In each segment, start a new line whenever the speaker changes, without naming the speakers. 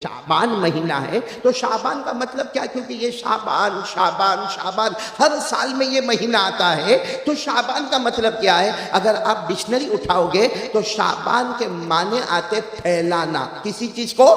शाबान महीना है तो शाबान का मतलब क्या, क्योंकि ये शाबान शाबान शाबान हर साल में ये महीना आता है, तो शाबान का मतलब क्या है। अगर आप डिक्शनरी उठाओगे तो शाबान के माने आते फैलाना, किसी चीज को,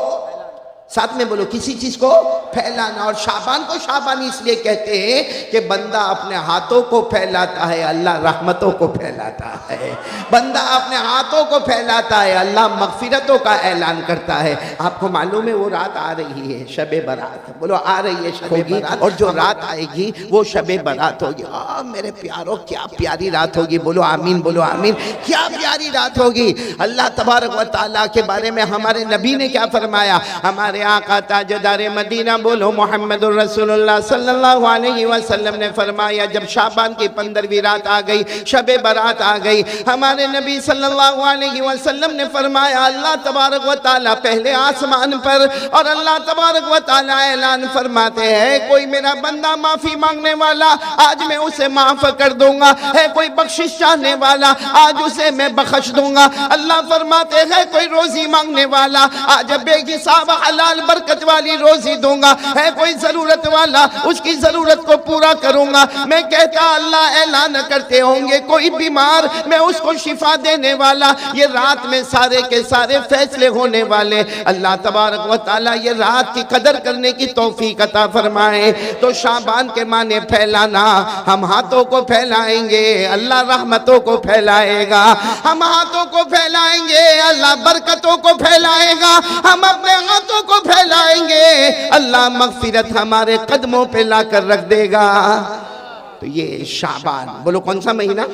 साथ में बोलो, किसी चीज को फैलाना। और शाबान को शाबान इसलिए कहते हैं कि बंदा अपने हाथों को फैलाता है, अल्लाह रहमतों को फैलाता है। बंदा अपने हाथों को फैलाता है, अल्लाह मगफिरतों का ऐलान करता है। आपको मालूम है वो रात आ रही है, शबे बारात, बोलो आ रही है शबे बारात, और जो रात आएगी वो शबे बारात होगी। मेरे प्यारों क्या प्यारी रात होगी, बोलो आमीन, बोलो आमीन, क्या प्यारी रात होगी। अल्लाह तबारक व तआला के बारे में हमारे नबी ने क्या फरमाया, हमारे आका ताजदार मदीना बोलो मोहम्मदुर रसूलुल्लाह सल्लल्लाहु अलैहि वसल्लम ने फरमाया, जब शाबान की 15वीं रात आ गई, शबे बारात आ गई, हमारे नबी सल्लल्लाहु अलैहि वसल्लम ने फरमाया अल्लाह तबारक व तआला पहले आसमान पर, और अल्लाह तबारक व तआला ऐलान फरमाते हैं कोई मेरा बंदा माफी मांगने वाला आज मैं उसे माफ कर दूंगा, है कोई बख्शिश चाहने वाला आज उसे मैं बख्श दूंगा। अल्लाह फरमाते हैं कोई रोजी मांगने वाला आज बेहिसाब हलाल बरकत वाली रोजी दूंगा, है कोई जरूरत वाला उसकी जरूरत को पूरा करूंगा। मैं कहता अल्लाह ऐलान करते होंगे कोई बीमार मैं उसको शिफा देने वाला। ये रात में सारे के सारे फैसले होने वाले। अल्लाह तबारक व तआला ये रात की कदर करने की तौफीक अता फरमाए। तो शाबान के माने फैलाना, हम हाथों को फैलाएंगे अल्लाह रहमतों को फैलाएगा, हम हाथों को फैलाएंगे अल्लाह बरकतों को फैलाएगा, हम अपने हाथों को फैलाएंगे अल्लाह मगफिरत हमारे कदमों पे लाकर रख देगा। तो ये शाबान, बोलो कौन सा महीना।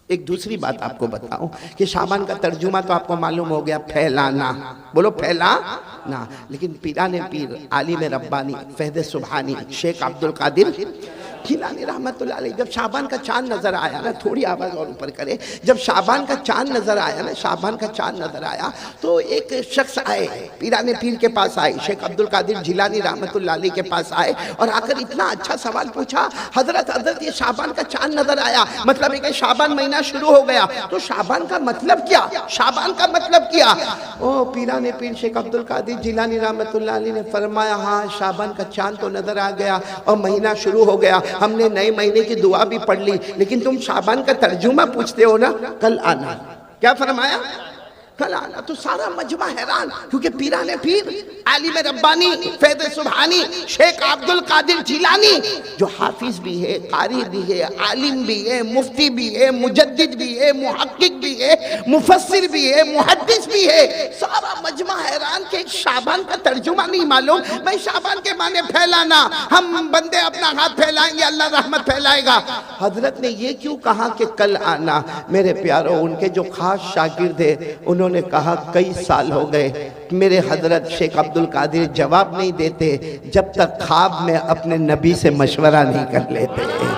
एक दूसरी बात आपको बताऊं कि शाबान का तर्जुमा तो आपको मालूम हो गया, फैलाना, बोलो फैलाना। लेकिन पीराने पीर आलिम रब्बानी फैज़ सुबहानी शेख अब्दुल कादिर जिलानी रहमतुल्लाह अलैह, जब शाबान का चांद नजर आया ना, थोड़ी आवाज और ऊपर करे, जब शाबान का चांद नजर आया ना, शाबान का चांद नजर आया तो एक शख्स आए पीराने पीर के पास आए, शेख अब्दुल कादिर जिलानी रहमतुल्लाह अलैह के पास आए और आकर इतना अच्छा सवाल पूछा, हजरत हजरत ये शाबान का चांद नजर आया, मतलब एक शाबान महीना शुरू हो गया, तो शाबान का मतलब क्या, शाबान का मतलब क्या। ओ पीराने पीर शेख अब्दुल कादिर जिलानी रहमतुल्लाह अलैह ने फरमाया हाँ शाबान का चांद तो नजर आ गया और महीना शुरू हो गया, हमने नए महीने की दुआ भी पढ़ ली, लेकिन तुम शाबान का तर्जुमा पूछते हो ना, कल आना। क्या फरमाया, कल आना। तो सारा मजमा हैरान, क्योंकि पीराने पीर आलिम रब्बानी फैज़ सुबहानी शेख अब्दुल कादिर जिलानी जो हाफिज भी है, कारी भी है, आलिम भी है, मुफ्ती भी है, मुजद्दिद भी है, मुहक्किक भी है, मुफस्सिर भी है, मुहद्दिस भी है, सारा मजमा हैरान कि शाबान का तर्जुमा नहीं मालूम। भाई शाबान के माने फैलाना, हम बंदे अपना हाथ फैलाएंगे अल्लाह रहमत फैलाएगा। हजरत ने ये क्यों कहा कि कल आना। मेरे प्यारों, उनके जो खास शागिर्द है उन्होंने कहा कई साल हो गए मेरे हजरत शेख अब्दुल कादिर जवाब नहीं देते जब तक ख्वाब में अपने नबी से मशवरा नहीं कर लेते।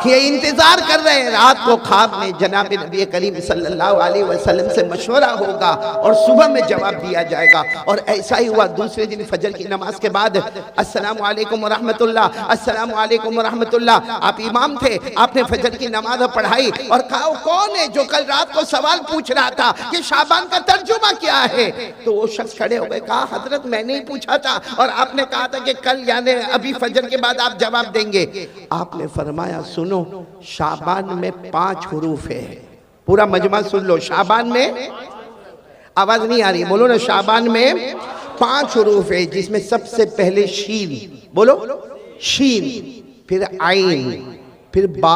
ये इंतजार कर रहे हैं रात को ख्वाब में जनाब नबी करीम सल्लल्लाहु अलैहि वसल्लम से मशवरा होगा और सुबह में जवाब दिया जाएगा। और ऐसा ही हुआ दूसरे दिन फजर की नमाज के बाद, अस्सलामु अलैकुम व रहमतुल्लाह, अस्सलामु अलैकुम व रहमतुल्लाह। आप इमाम थे, आपने फजर की नमाज पढ़ाई और कहा कौन है जो कल रात को सवाल पूछ रहा था कि शाबान का तर्जुमा क्या है। तो वो शख्स खड़े हो गए, कहा हजरत मैंने ही पूछा था और आपने कहा था कि कल यानी अभी फजर के बाद आप जवाब देंगे। आपने फरमाया सुनो, शाबान में 5 हुरूफ है, पूरा मजमा सुन लो, शाबान में, आवाज नहीं आ रही, बोलो ना, शाबान में 5 हुरूफ है जिसमें सबसे पहले शीन, बोलो शीन, फिर आइन, फिर बा,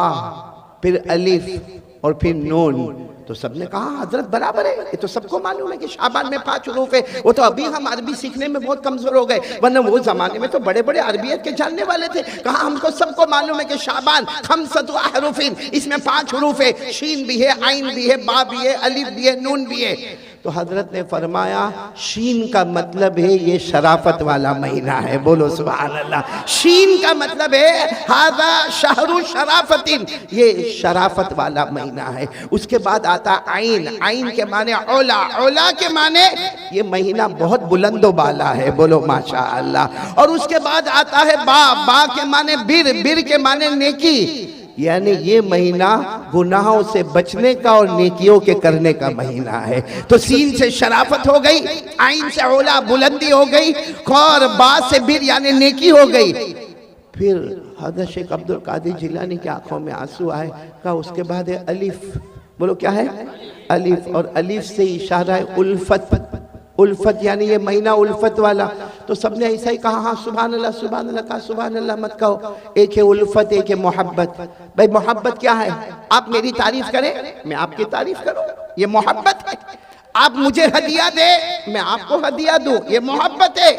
फिर अलिफ और फिर नून। तो सबने कहा हजरत बराबर है, ये तो सबको मालूम है कि शाबान में 5 हुरूफ है। वो तो अभी हम अरबी सीखने में बहुत कमजोर हो गए, वरना वो जमाने में तो बड़े बड़े अरबियत के जानने वाले थे। कहा हमको सबको मालूम है कि शाबान खमसतु अहरूफिन, इसमें 5 हुरूफ है, शीन भी है, आइन भी है, बा भी है, अलिफ भी है, नून भी है। तो हजरत ने फरमाया शीन का मतलब है ये शराफत वाला महीना है, बोलो सुभान अल्लाह। शीन का मतलब है हादा शहरु शराफतिन, ये शराफत वाला महीना है। उसके बाद आता आइन, आइन के माने औला, औला के माने ये महीना बहुत बुलंदो बाला है, बोलो माशा अल्लाह। और उसके बाद आता है बा, बा के माने बिर, बिर के माने नेकी, यानी ये महीना गुनाहों से बचने का और नेकियों के करने का महीना है। तो सीन से शराफत हो गई, आइन से ओला बुलंदी हो गई, खौर बात से बिर यानी नेकी हो गई। फिर हज़रत शेख अब्दुल कादिर जिलानी की आंखों में आंसू आए। कहा उसके बाद है अलिफ। बोलो क्या है? अलिफ। और अलिफ से इशारा है उल्फत। उल्फत यानी ये महीना उल्फत वाला। तो सबने ऐसा ही कहा, हाँ सुभान अल्लाह सुभान अल्लाह। कहा सुभान अल्लाह मत कहो, एक है उल्फत एक है मोहब्बत। भाई मोहब्बत क्या है? आप मेरी तारीफ करें, मैं आपकी तारीफ करूं, ये मोहब्बत है। आप मुझे हदिया दे, मैं आपको हदिया दूं, ये मोहब्बत है।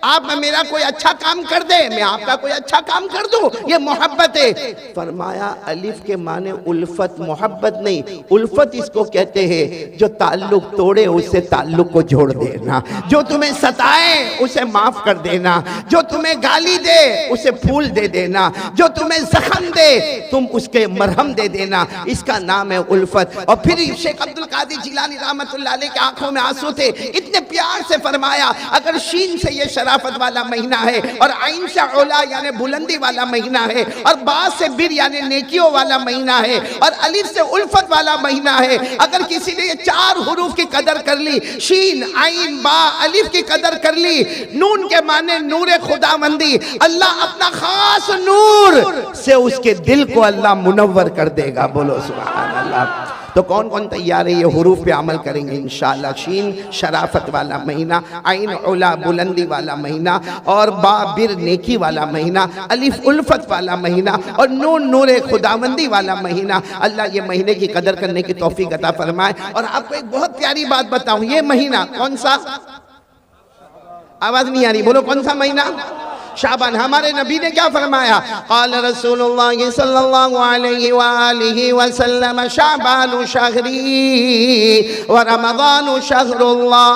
आप मेरा कोई अच्छा काम कर दे, मैं आपका कोई अच्छा काम कर दूं, ये मोहब्बत है। फरमाया अलिफ के माने उल्फत, मोहब्बत नहीं। उल्फत इसको कहते हैं जो ताल्लुक तोड़े उससे ताल्लुक को जोड़ देना, जो तुम्हें सताए उसे माफ कर देना, जो तुम्हें गाली दे उसे फूल दे देना, जो तुम्हें जख्म दे तुम उसके मरहम दे देना, इसका नाम है उल्फत। और फिर शेख अब्दुल कादिर जिलानी रहमतुल्लाह अलैह के आंखों में आंसू थे, इतने प्यार से फरमाया अगर शीन से ये शराफत वाला महीना है और आइन से औला यानी बुलंदी वाला महीना है और बा से बिर यानी नेकियों वाला महीना है और अलिफ से उल्फत वाला महीना है, अगर किसी ने ये चार हुरूफ की कदर कर ली, शीन आइन बा अलिफ की कदर कर ली, नून के माने नूर खुदावंदी, अल्लाह अपना खास नूर से उसके दिल को अल्लाह मुनव्वर कर देगा। बोलो सुभान अल्लाह। तो कौन कौन तैयार है ये हुरूफ पे अमल करेंगे इंशाअल्लाह? शीन शराफत वाला महीना, आइन उला बुलंदी वाला महीना और बा बिर नेकी वाला महीना, अलिफ उल्फत वाला महीना और नून नूर खुदावंदी वाला महीना। अल्लाह ये महीने की कदर करने की तौफीक अता फरमाए। और आपको एक बहुत प्यारी बात बताऊं, ये महीना कौन सा? आवाज नहीं आ रही, बोलो कौन सा महीना? शाबान। हमारे नबी ने क्या फरमाया? क़ाल रसूलुल्लाह सल्लल्लाहु अलैहि वसल्लम शाबानु शहरी व रमज़ानु शहरुल्लाह।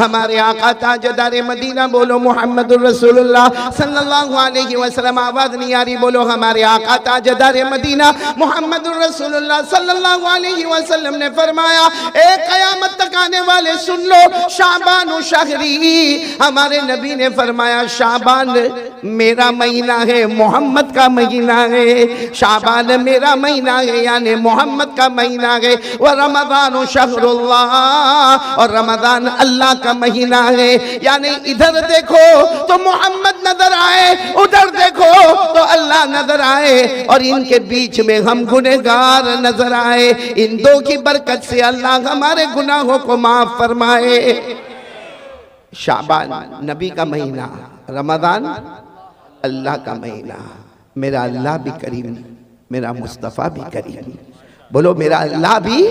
हमारे आका ताजदार मदीना बोलो मुहम्मदुर रसूलुल्लाह सल्लल्लाहु अलैहि वसल्लम। आवाज नहीं आ रही, बोलो हमारे आका ताजदार मदीना मुहम्मदुर रसूलुल्लाह सल्लल्लाहु अलैहि वसल्लम ने फरमाया, एक क़यामत तक आने वाले सुन लो, शाबानु शहरी। हमारे नबी ने फरमाया शाबान मेरा महीना है, मोहम्मद का महीना है। शाबान मेरा महीना है यानी मोहम्मद का महीना है। वह रमज़ान शहरुल्लाह, और रमज़ान अल्लाह का महीना है। यानी इधर देखो तो मोहम्मद नजर आए, उधर देखो तो अल्लाह नजर आए और इनके बीच में हम गुनहगार नजर आए। इन दो की बरकत से अल्लाह हमारे गुनाहों को माफ फरमाए। शाबान नबी का महीना, रमज़ान अल्लाह का महीना। मेरा अल्लाह भी करीम, मेरा मुस्तफ़ा भी करीम। बोलो मेरा अल्लाह भी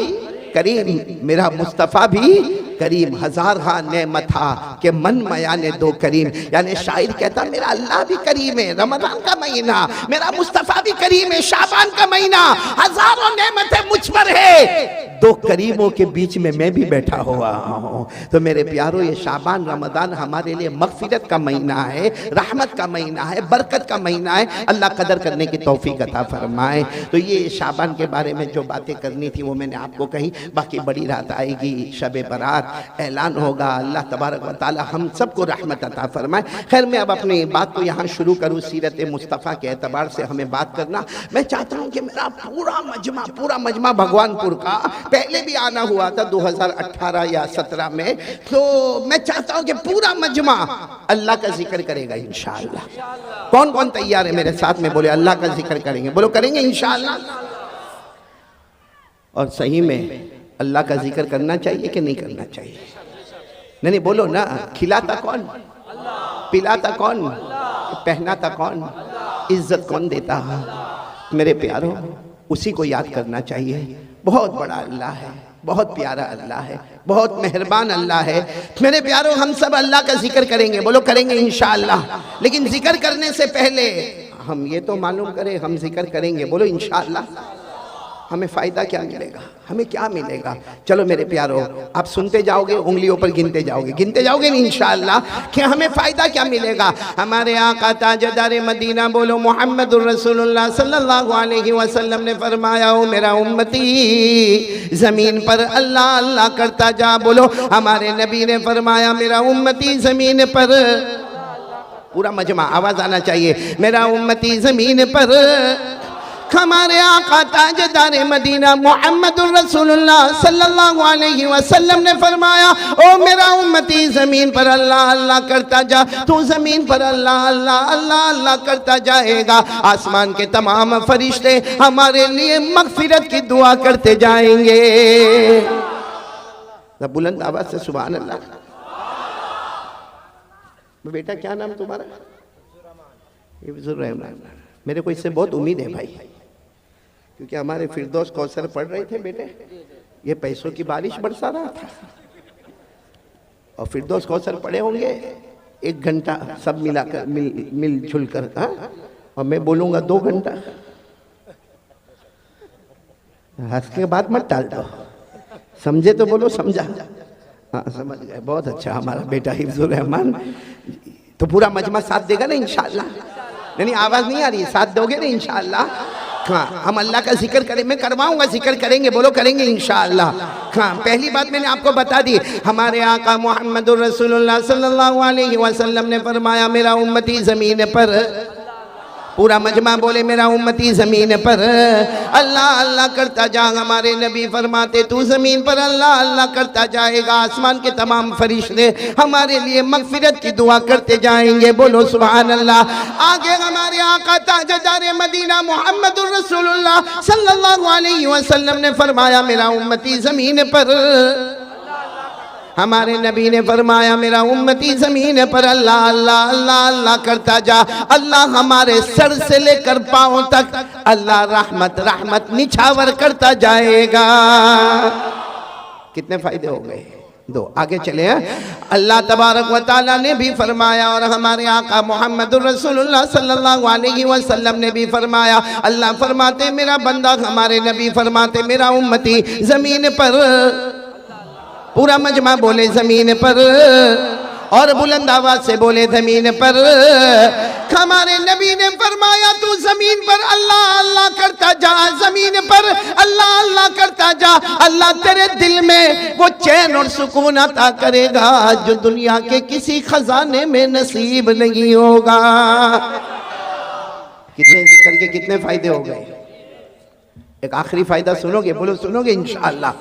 करीम, मेरा मुस्तफ़ा भी करीम। हजार हाँ नेमत था के मन मयाने दो करीम। यानी शायर कहता मेरा अल्लाह भी करीम है, रमज़ान का महीना, मेरा मुस्तफ़ा भी करीम है, शाबान का महीना, हजारों नेमतें मुझ पर है, दो करीमों के बीच में मैं भी बैठा हुआ हूँ। तो मेरे प्यारों ये शाबान रमज़ान हमारे लिए मग़फ़िरत का महीना है, रहमत का महीना है, बरकत का महीना है। अल्लाह कदर करने की तौफीक अता फरमाए। तो ये शाबान के बारे में जो बातें करनी थी वो मैंने आपको कही। बाकी बड़ी रात आएगी, शब बारात ऐलान होगा, अल्लाह तबारक व तआला हम सबको रहमत अता फरमाए। खैर मैं अब अपनी बात को यहाँ शुरू करूँ। सीरत मुस्तफ़ा के एतबार से हमें बात करना, मैं चाहता हूँ कि मेरा पूरा मजमा भगवानपुर का पहले भी आना हुआ था 2018 या 17 में, तो मैं चाहता हूं कि पूरा मजमा अल्लाह का जिक्र करेगा इंशाअल्लाह। कौन कौन तैयार है मेरे साथ में? बोले अल्लाह का जिक्र करेंगे, बोलो करेंगे इंशाअल्लाह। और सही में अल्लाह का जिक्र करना चाहिए कि नहीं करना चाहिए? नहीं बोलो ना। खिलाता कौन, पिलाता कौन, पहनाता कौन, इज्जत कौन देता? मेरे प्यारों उसी को याद करना चाहिए। बहुत बड़ा अल्लाह है, बहुत प्यारा अल्लाह है, बहुत मेहरबान अल्लाह है। मेरे प्यारों हम सब अल्लाह का जिक्र करेंगे, बोलो करेंगे इंशाअल्लाह। लेकिन जिक्र करने से पहले हम ये तो मालूम करें हम जिक्र करेंगे, बोलो इंशाअल्लाह। हमें फ़ायदा क्या मिलेगा, हमें क्या मिलेगा? चलो मेरे प्यारो आप सुनते जाओगे, उंगलियों पर गिनते जाओगे नहीं इंशाअल्लाह कि हमें फ़ायदा क्या मिलेगा। हमारे आका ताजदार मदीना बोलो मुहम्मदुर रसूलुल्लाह सल्लल्लाहु अलैहि वसल्लम ने फरमाया, ओ मेरा उम्मती ज़मीन पर अल्लाह अल्लाह करता जा। बोलो हमारे नबी ने फरमाया मेरा उम्मती ज़मीन पर, पूरा मजमा, आवाज आना चाहिए। मेरा उम्मती जमीन पर, हमारे आका ताजदार मदीना मुहम्मदुर रसूलुल्लाह सल्लल्लाहु अलैहि वसल्लम ने फरमाया, ओ मेरा उम्मती जमीन पर अल्लाह अल्लाह करता जा, तू जमीन पर अल्लाह अल्लाह अल्लाह अल्लाह करता जाएगा, आसमान के तमाम फरिश्ते हमारे लिए मगफिरत की दुआ करते जाएंगे। बुलंद आवाज से सुभान अल्लाह। बेटा क्या नाम तुम्हारा? हिफ्जुर रहमान। मेरे को इससे बहुत उम्मीद है भाई, क्योंकि हमारे फिरदौस कौसर पढ़ रहे थे बेटे, ये पैसों की बारिश बरसा रहा था, और फिरदौस कौसर पढ़े होंगे 1 घंटा सब मिलाकर मिलजुल कर, और मैं बोलूँगा 2 घंटा। हंस के बाद मत टाल दो, समझे तो बोलो समझा। हाँ समझ गए, बहुत अच्छा हमारा बेटा हिफ्जुर रहमान। तो पूरा मजमा साथ देगा ना इंशाअल्लाह? नहीं आवाज नहीं आ रही, साथ दोगे ना इंशाअल्लाह? हाँ हम अल्लाह का जिक्र करें, मैं करवाऊंगा, जिक्र करेंगे, बोलो करेंगे इंशाअल्लाह। हाँ पहली बात मैंने आपको बता दी, हमारे आका मुहम्मदुर रसूलुल्लाह सल्लल्लाहु अलैहि वसल्लम ने फरमाया, मेरा उम्मती जमीन पर, पूरा मजमा बोले मेरा उम्मती जमीन पर अल्लाह अल्लाह करता जा। हमारे नबी फरमाते, तू जमीन पर अल्लाह अल्लाह करता जाएगा, आसमान के तमाम फरिश्ते हमारे लिए मगफिरत की दुआ करते जाएंगे, बोलो सुभान अल्लाह। आगे हमारे आका ताजदार मदीना मुहम्मदुर रसूलुल्लाह सल्लल्लाहु अलैहि वसल्लम ने फरमाया, मेरा उम्मती जमीन पर, हमारे नबी ने फरमाया, मेरा उम्मती जमीन पर अल्लाह अल्लाह अल्लाह अल्लाह करता जा, अल्लाह हमारे सर से लेकर पांव तक अल्लाह रहमत रहमत निछावर करता जाएगा। कितने फायदे हो गए? 2। आगे चले हैं। अल्लाह तबारक व तआला ने भी फरमाया, और हमारे आका मुहम्मदुर रसूलुल्लाह सल्लल्लाहु अलैहि वसल्लम ने भी फरमाया, अल्लाह फरमाते मेरा बंदा, हमारे नबी फरमाते मेरा उम्मती जमीन पर, पूरा मजमा बोले जमीन पर, और बुलंद आवाज से बोले जमीन पर। हमारे नबी ने फरमाया, तू जमीन पर अल्लाह अल्लाह करता जा, जमीन पर अल्लाह अल्लाह करता जा, अल्लाह तेरे दिल में वो चैन और सुकून अता करेगा जो दुनिया के किसी खजाने में नसीब नहीं होगा। कितने करके कितने फायदे हो गए? एक आखिरी फायदा सुनोगे? बोलो सुनोगे इंशाअल्लाह।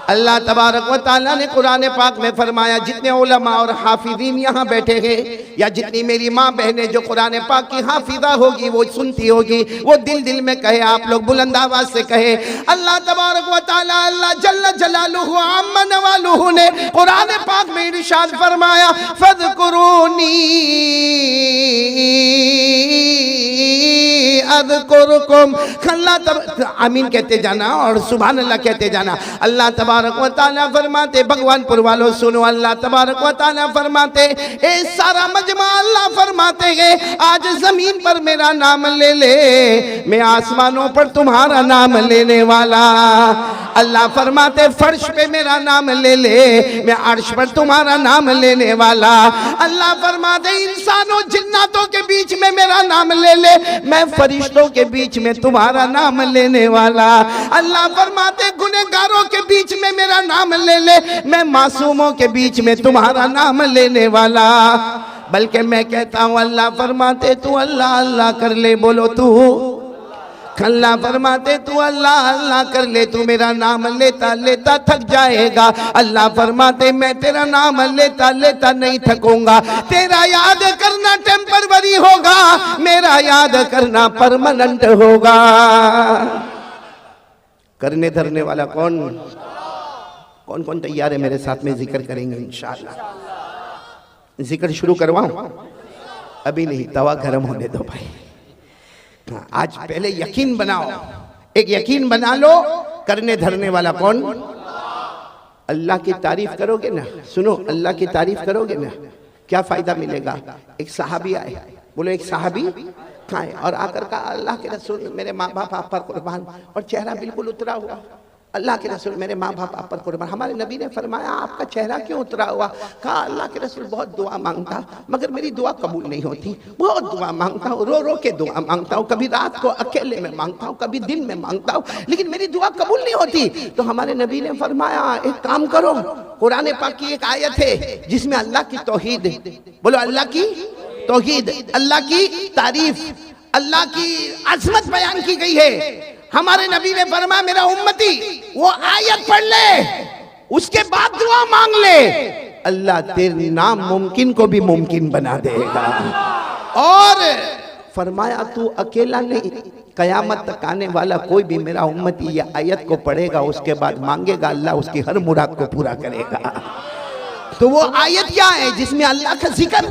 अल्लाह तबारक व तआला ने कुरान पाक में फरमाया, जितने उलमा और हाफिजीन यहाँ बैठे हैं, या जितनी मेरी माँ बहनें जो कुरान पाक की हाफिजा होगी, वो सुनती होगी, वो दिल दिल में कहे, आप लोग बुलंद आवाज से कहे, अल्लाह तबारक व तआला अल्लाह जल्ल जलालुहु अम्मा नवालुहु ने कुरान पाक में इरशाद फरमाया, फज़कुरूनी अज़कुरुकुम। आमीन कहते जाना और सुभान अल्लाह कहते जाना। अल्लाह तबारक व तआला फरमाते, भगवानपुर वालों सुनो, अल्लाह तबारक व तआला फरमाते, ए सारा मजमा अल्लाह फरमाते हैं, आज जमीन पर मेरा नाम ले ले, मैं आसमानों पर तुम्हारा नाम लेने वाला। अल्लाह फरमाते, फर्श पे मेरा नाम ले ले, मैं अर्श पर तुम्हारा नाम लेने वाला। अल्लाह फरमाते, इंसानों जिन्नातों के बीच में मेरा नाम ले ले, मैं फरिश्तों के बीच में तुम्हारा नाम लेने वाला। अल्लाह फरमाते, गुनहगारों के बीच में मेरा नाम ले ले, मैं मासूमों के बीच में तुम्हारा नाम लेने वाला। बल्कि मैं कहता हूँ, अल्लाह फरमाते तू अल्लाह अल्लाह कर ले, बोलो तू। अल्लाह फरमाते तू अल्लाह अल्लाह कर ले, तू मेरा नाम लेता लेता थक जाएगा। अल्लाह फरमाते मैं तेरा नाम लेता लेता नहीं थकूंगा। तेरा याद करना टेम्परवरी होगा, मेरा याद करना परमानेंट होगा। करने धरने वाला कौन कौन कौन तैयार है मेरे साथ में जिक्र करेंगे इंशाअल्लाह। जिक्र शुरू करवाऊं? अभी नहीं, तवा गर्म होने दो भाई। आज पहले यकीन बनाओ, एक यकीन बना लो, करने धरने वाला कौन? अल्लाह की तारीफ करोगे ना, सुनो, अल्लाह की तारीफ करोगे ना, क्या फायदा मिलेगा? एक सहाबी आए, बोलो एक सहाबी कहाँ है? और आकर कहा, अल्लाह के रसूल मेरे माँ बाप आप पर कुर्बान, और चेहरा बिल्कुल उतरा हुआ। अल्लाह के रसूल मेरे माँ बाप आप पर कुर्बान। हमारे नबी ने फरमाया आपका चेहरा क्यों उतरा हुआ? कहा अल्लाह के रसूल बहुत दुआ मांगता मगर मेरी दुआ कबूल नहीं होती, बहुत दुआ मांगता हूँ, रो रो के दुआ मांगता हूँ, कभी रात को अकेले में मांगता हूँ, कभी दिन में मांगता हूँ, लेकिन मेरी दुआ कबूल नहीं होती। तो हमारे नबी ने फरमाया एक काम करो, कुरान पाक की एक आयत है जिसमें अल्लाह की तौहीद, बोलो अल्लाह की तौहीद, अल्लाह की तारीफ, अल्लाह की अजमत बयान की गई है। हमारे नबी ने फरमाया मेरा उम्मती वो आयत पढ़ ले, उसके बाद दुआ मांग ले, अल्लाह तेरे नामुमकिन को भी मुमकिन बना देगा। और फरमाया तू अकेला नहीं, कयामत तक आने वाला कोई भी मेरा उम्मती ये आयत को पढ़ेगा, उसके बाद मांगेगा, अल्लाह उसकी हर मुराद को पूरा करेगा। तो वो आयत क्या है जिसमें अल्लाह का जिक्र,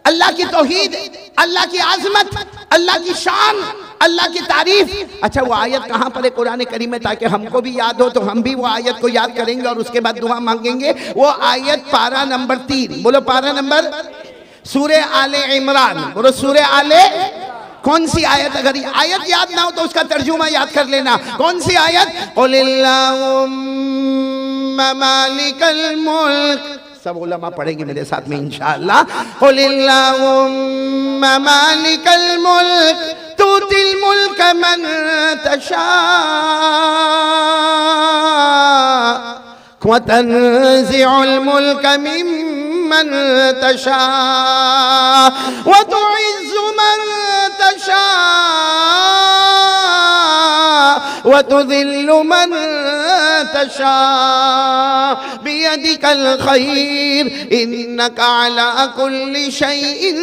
अल्लाह की तौहीद, अल्लाह की आजमत, अल्लाह की शान, अल्लाह की तारीफ। अच्छा वो आयत कहाँ पर है कुरान करीम में, ताकि हमको भी याद हो तो हम भी वो आयत को याद करेंगे और उसके बाद दुआ मांगेंगे। वो आयत पारा नंबर 3, बोलो पारा नंबर, सूरे आले इमरान, बोलो सूरे आले, कौन सी आयत? अगर आयत याद ना हो तो उसका तर्जुमा याद कर लेना। कौन सी आयत? कुलिल्लाहुम्मा मालिकल मुल्क, सब उलमा पढ़ेंगे मेरे साथ में इंशाअल्लाह। कुलिल्लाहुम्मा मालिकल मुल्क तुतिल मुल्क मन तशा व तंज़िउल मुल्क मिम्मन तशा व तुइज़्ज़ु मन तशा व तुज़िल्लु मन तशा बियदिकल खैर इन्नका अला कुल्लि शैइन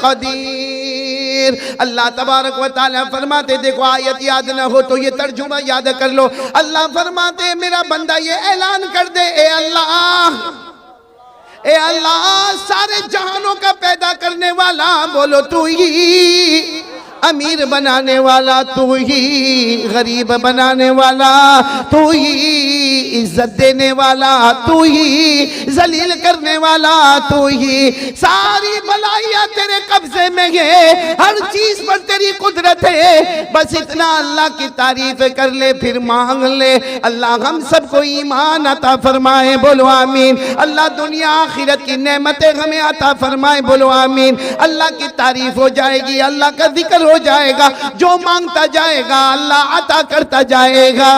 कदीर। अल्लाह तबारक व तआला फरमाते, देखो आयत याद न हो तो ये तर्जुमा याद कर लो। अल्लाह फरमाते मेरा बंदा ये ऐलान कर दे, ए अल्लाह सारे जहानों का पैदा करने वाला, बोलो तू ही अमीर बनाने वाला, तू ही गरीब बनाने वाला, तू ही इज्जत देने वाला, तू ही जलील करने वाला, तू ही सारी भलाइयां तेरे कब्जे में है, हर चीज पर तेरी कुदरत है। बस इतना अल्लाह की तारीफ कर ले, फिर मांग ले। अल्लाह हम सबको ईमान अता फरमाए, बोलो आमीन। अल्लाह दुनिया आखिरत की नेमतें हमें अता फरमाए, बोलो आमीन। अल्लाह की तारीफ हो जाएगी, अल्लाह का जिक्र हो जाएगा, जो मांगता जाएगा अल्लाह अता करता जाएगा।